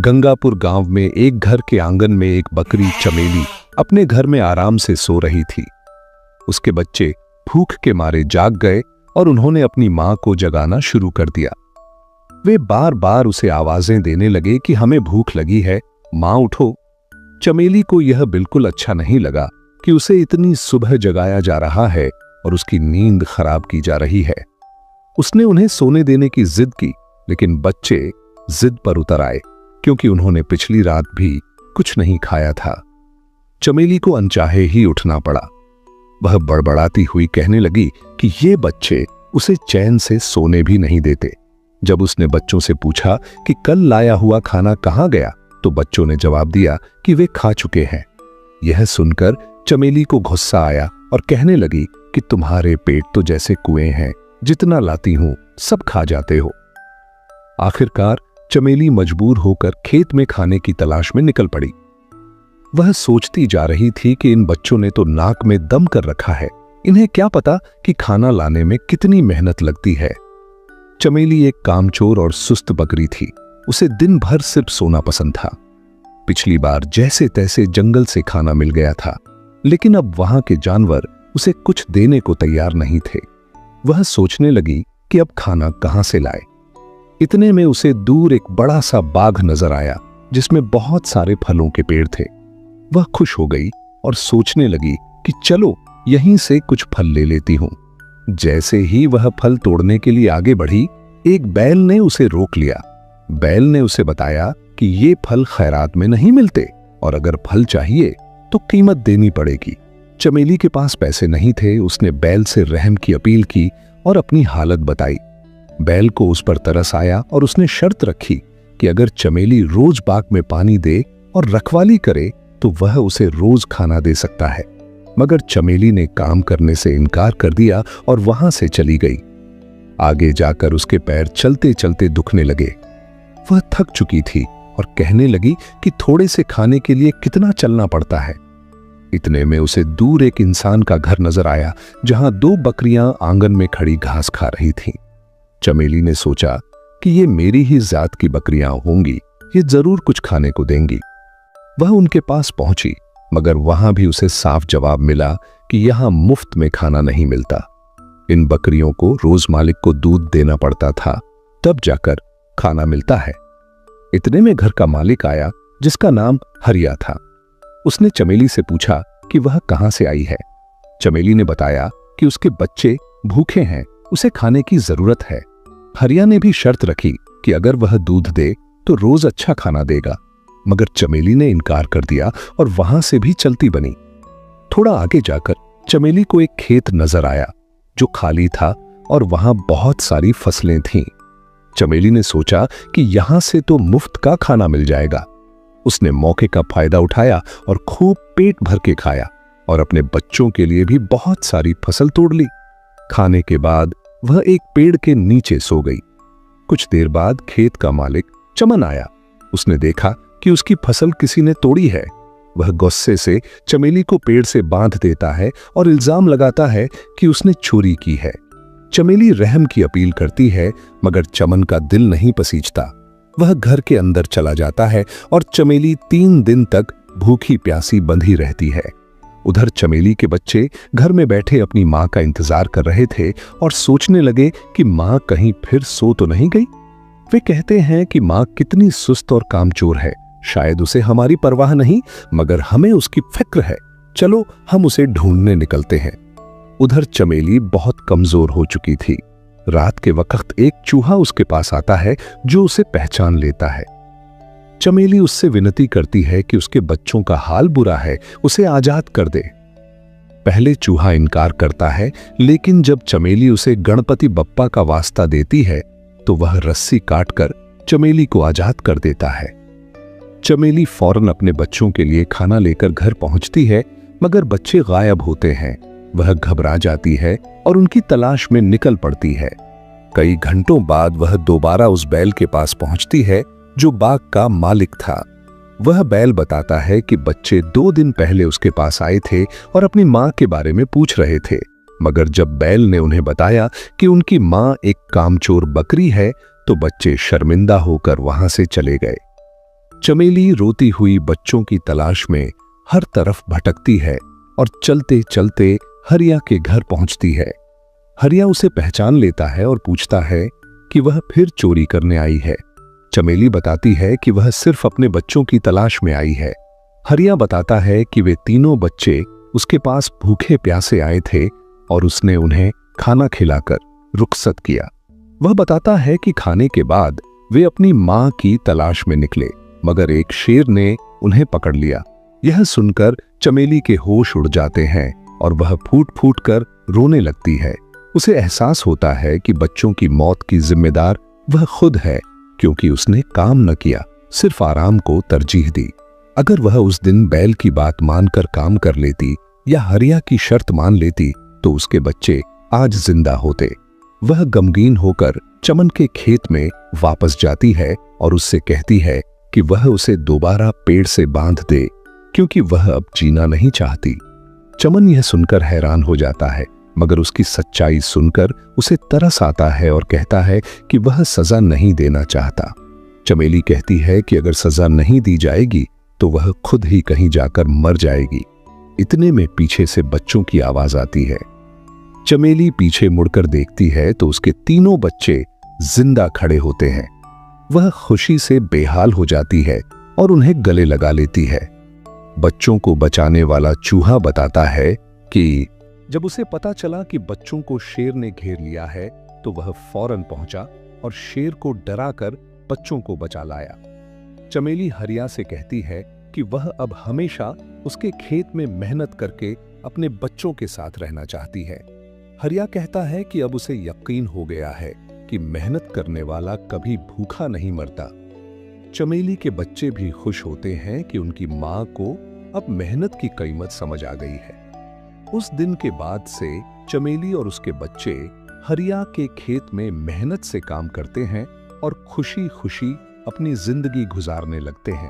गंगापुर गांव में एक घर के आंगन में एक बकरी चमेली अपने घर में आराम से सो रही थी। उसके बच्चे भूख के मारे जाग गए और उन्होंने अपनी मां को जगाना शुरू कर दिया। वे बार बार उसे आवाजें देने लगे कि हमें भूख लगी है, मां उठो। चमेली को यह बिल्कुल अच्छा नहीं लगा कि उसे इतनी सुबह जगाया जा रहा है और उसकी नींद खराब की जा रही है। उसने उन्हें सोने देने की जिद की, लेकिन बच्चे जिद पर उतर आए क्योंकि उन्होंने पिछली रात भी कुछ नहीं खाया था। चमेली को अनचाहे ही उठना पड़ा। वह बड़बड़ाती हुई कहने लगी कि ये बच्चे उसे चैन से सोने भी नहीं देते। जब उसने बच्चों से पूछा कि कल लाया हुआ खाना कहां गया, तो बच्चों ने जवाब दिया कि वे खा चुके हैं। यह सुनकर चमेली को गुस्सा आया और कहने लगी कि तुम्हारे पेट तो जैसे कुएं हैं, जितना लाती हूं सब खा जाते हो। आखिरकार चमेली मजबूर होकर खेत में खाने की तलाश में निकल पड़ी। वह सोचती जा रही थी कि इन बच्चों ने तो नाक में दम कर रखा है, इन्हें क्या पता कि खाना लाने में कितनी मेहनत लगती है। चमेली एक कामचोर और सुस्त बकरी थी। उसे दिन भर सिर्फ सोना पसंद था। पिछली बार जैसे तैसे जंगल से खाना मिल गया था, लेकिन अब वहां के जानवर उसे कुछ देने को तैयार नहीं थे। वह सोचने लगी कि अब खाना कहां से लाए। इतने में उसे दूर एक बड़ा सा बाग नजर आया जिसमें बहुत सारे फलों के पेड़ थे। वह खुश हो गई और सोचने लगी कि चलो यहीं से कुछ फल ले लेती हूं। जैसे ही वह फल तोड़ने के लिए आगे बढ़ी, एक बैल ने उसे रोक लिया। बैल ने उसे बताया कि ये फल खैरात में नहीं मिलते और अगर फल चाहिए तो कीमत देनी पड़ेगी। चमेली के पास पैसे नहीं थे। उसने बैल से रहम की अपील की और अपनी हालत बताई। बैल को उस पर तरस आया और उसने शर्त रखी कि अगर चमेली रोज बाग में पानी दे और रखवाली करे तो वह उसे रोज खाना दे सकता है। मगर चमेली ने काम करने से इनकार कर दिया और वहां से चली गई। आगे जाकर उसके पैर चलते चलते दुखने लगे। वह थक चुकी थी और कहने लगी कि थोड़े से खाने के लिए कितना चलना पड़ता है। इतने में उसे दूर एक इंसान का घर नजर आया जहां दो बकरियां आंगन में खड़ी घास खा रही थीं। चमेली ने सोचा कि ये मेरी ही जात की बकरियां होंगी, ये जरूर कुछ खाने को देंगी। वह उनके पास पहुंची, मगर वहां भी उसे साफ जवाब मिला कि यहां मुफ्त में खाना नहीं मिलता। इन बकरियों को रोज मालिक को दूध देना पड़ता था, तब जाकर खाना मिलता है। इतने में घर का मालिक आया जिसका नाम हरिया था। उसने चमेली से पूछा कि वह कहां से आई है। चमेली ने बताया कि उसके बच्चे भूखे हैं, उसे खाने की जरूरत है। हरिया ने भी शर्त रखी कि अगर वह दूध दे तो रोज अच्छा खाना देगा, मगर चमेली ने इनकार कर दिया और वहां से भी चलती बनी। थोड़ा आगे जाकर चमेली को एक खेत नजर आया जो खाली था और वहां बहुत सारी फसलें थीं। चमेली ने सोचा कि यहां से तो मुफ्त का खाना मिल जाएगा। उसने मौके का फायदा उठाया और खूब पेट भर के खाया और अपने बच्चों के लिए भी बहुत सारी फसल तोड़ ली। खाने के बाद वह एक पेड़ के नीचे सो गई। कुछ देर बाद खेत का मालिक चमन आया। उसने देखा कि उसकी फसल किसी ने तोड़ी है। वह गुस्से से चमेली को पेड़ से बांध देता है और इल्जाम लगाता है कि उसने चोरी की है। चमेली रहम की अपील करती है, मगर चमन का दिल नहीं पसीजता। वह घर के अंदर चला जाता है और चमेली 3 दिन तक भूखी प्यासी बंधी रहती है। उधर चमेली के बच्चे घर में बैठे अपनी मां का इंतजार कर रहे थे और सोचने लगे कि मां कहीं फिर सो तो नहीं गई। वे कहते हैं कि मां कितनी सुस्त और कामचोर है, शायद उसे हमारी परवाह नहीं, मगर हमें उसकी फिक्र है। चलो हम उसे ढूंढने निकलते हैं। उधर चमेली बहुत कमजोर हो चुकी थी। रात के वक्त एक चूहा उसके पास आता है जो उसे पहचान लेता है। चमेली उससे विनती करती है कि उसके बच्चों का हाल बुरा है, उसे आजाद कर दे। पहले चूहा इनकार करता है, लेकिन जब चमेली उसे गणपति बप्पा का वास्ता देती है तो वह रस्सी काटकर चमेली को आजाद कर देता है। चमेली फौरन अपने बच्चों के लिए खाना लेकर घर पहुंचती है, मगर बच्चे गायब होते हैं। वह घबरा जाती है और उनकी तलाश में निकल पड़ती है। कई घंटों बाद वह दोबारा उस बैल के पास पहुंचती है जो बाग का मालिक था। वह बैल बताता है कि बच्चे 2 दिन पहले उसके पास आए थे और अपनी मां के बारे में पूछ रहे थे, मगर जब बैल ने उन्हें बताया कि उनकी मां एक कामचोर बकरी है तो बच्चे शर्मिंदा होकर वहां से चले गए। चमेली रोती हुई बच्चों की तलाश में हर तरफ भटकती है और चलते चलते हरिया के घर पहुंचती है। हरिया उसे पहचान लेता है और पूछता है कि वह फिर चोरी करने आई है। चमेली बताती है कि वह सिर्फ अपने बच्चों की तलाश में आई है। हरिया बताता है कि वे तीनों बच्चे उसके पास भूखे प्यासे आए थे और उसने उन्हें खाना खिलाकर रुखसत किया। वह बताता है कि खाने के बाद वे अपनी मां की तलाश में निकले, मगर एक शेर ने उन्हें पकड़ लिया। यह सुनकर चमेली के होश उड़ जाते हैं और वह फूट फूट कर रोने लगती है। उसे एहसास होता है कि बच्चों की मौत की जिम्मेदार वह खुद है, क्योंकि उसने काम न किया, सिर्फ आराम को तरजीह दी। अगर वह उस दिन बैल की बात मानकर काम कर लेती या हरिया की शर्त मान लेती तो उसके बच्चे आज जिंदा होते। वह गमगीन होकर चमन के खेत में वापस जाती है और उससे कहती है कि वह उसे दोबारा पेड़ से बांध दे, क्योंकि वह अब जीना नहीं चाहती। चमन यह सुनकर हैरान हो जाता है, मगर उसकी सच्चाई सुनकर उसे तरस आता है और कहता है कि वह सजा नहीं देना चाहता। चमेली कहती है कि अगर सजा नहीं दी जाएगी तो वह खुद ही कहीं जाकर मर जाएगी। इतने में पीछे से बच्चों की आवाज आती है। चमेली पीछे मुड़कर देखती है तो उसके तीनों बच्चे जिंदा खड़े होते हैं। वह खुशी से बेहाल हो जाती है और उन्हें गले लगा लेती है। बच्चों को बचाने वाला चूहा बताता है कि जब उसे पता चला कि बच्चों को शेर ने घेर लिया है तो वह फौरन पहुंचा और शेर को डराकर बच्चों को बचा लाया। चमेली हरिया से कहती है कि वह अब हमेशा उसके खेत में मेहनत करके अपने बच्चों के साथ रहना चाहती है। हरिया कहता है कि अब उसे यकीन हो गया है कि मेहनत करने वाला कभी भूखा नहीं मरता। चमेली के बच्चे भी खुश होते हैं कि उनकी मां को अब मेहनत की कीमत समझ आ गई है। उस दिन के बाद से चमेली और उसके बच्चे हरिया के खेत में मेहनत से काम करते हैं और खुशी खुशी अपनी जिंदगी गुजारने लगते हैं।